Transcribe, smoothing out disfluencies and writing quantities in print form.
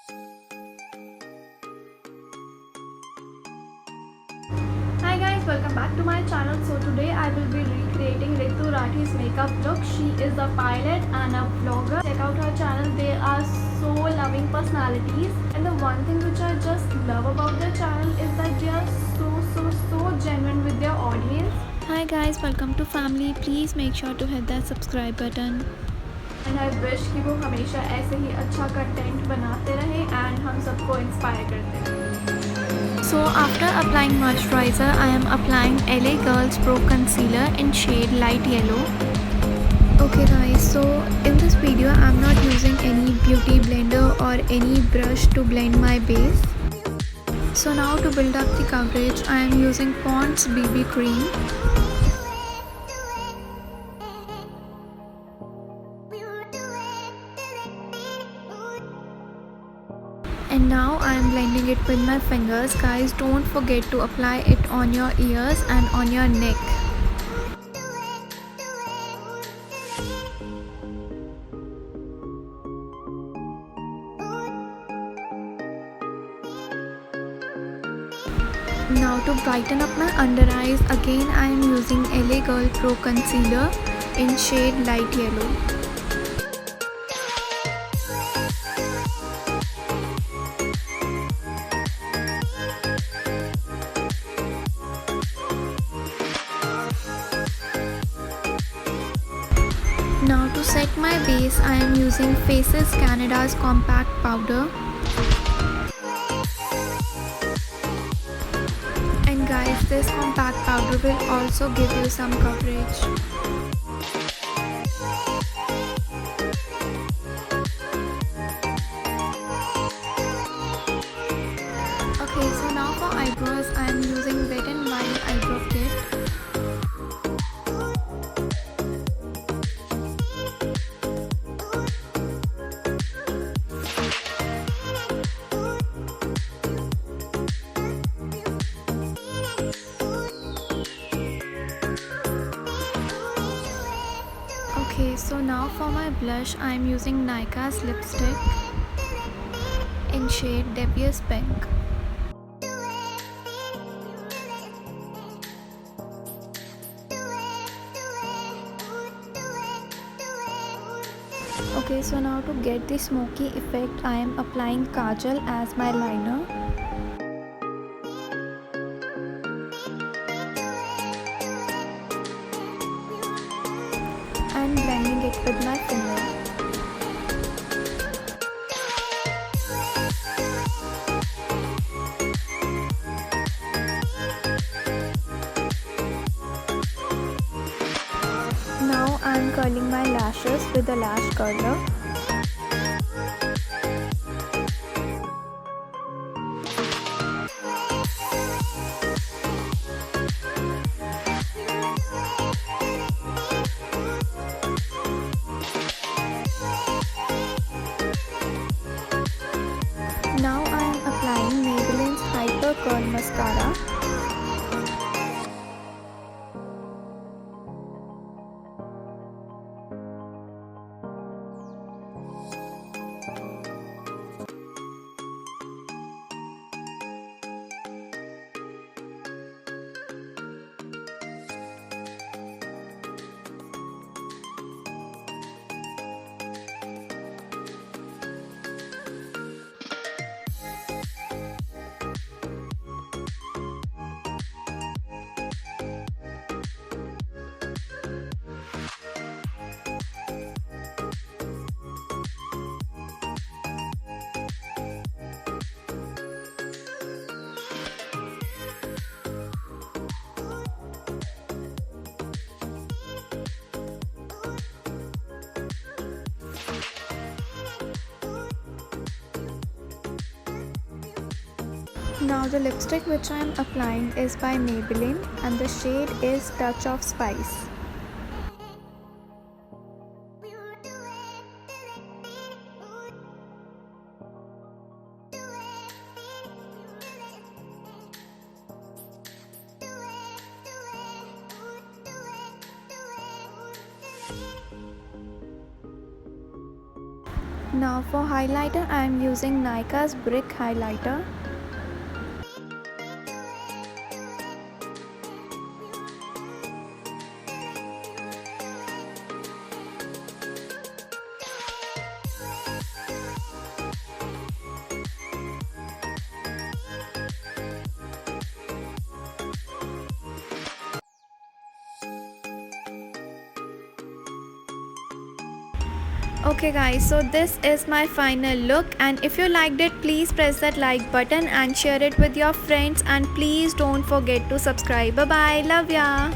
Hi guys, welcome back to my channel. So today I will be recreating Ritu Rathee's makeup look. She is a pilot and a vlogger. Check out her channel. They are so loving personalities, and the one thing which I just love about their channel is that they are so genuine with their audience. Hi guys, welcome to family. Please make sure to hit that subscribe button. And I wish कि वो हमेशा ऐसे ही अच्छा content बनाते रहे and हम सबको inspire करते रहे. So after applying moisturizer, I am applying LA Girls Pro Concealer in shade light yellow. Okay guys, so in this video I am not using any beauty blender or any brush to blend my base. So now to build up the coverage, I am using Pond's BB cream. And now I am blending it with my fingers. Guys, don't forget to apply it on your ears and on your neck. Now to brighten up my under eyes, again I am using LA Girl Pro Concealer in shade light yellow. Now to set my base, I am using Faces Canada's compact powder. And guys, this compact powder will also give you some coverage. Okay, so now for eyebrows, I am using Wet n Wild eyebrow kit. Okay, so now for my blush, I am using Nika's lipstick in shade Devious Pink. Okay, so now to get the smoky effect, I am applying kajal as my liner. And blending it with my finger. Now I am curling my lashes with a lash curler. Now I am applying Maybelline's Hyper Curl Mascara. Now the lipstick which I am applying is by Maybelline and the shade is Touch of Spice. Now for highlighter, I am using Nika's Brick Highlighter. Okay guys, so this is my final look, and if you liked it, please press that like button and share it with your friends, and please don't forget to subscribe. Bye bye, love ya.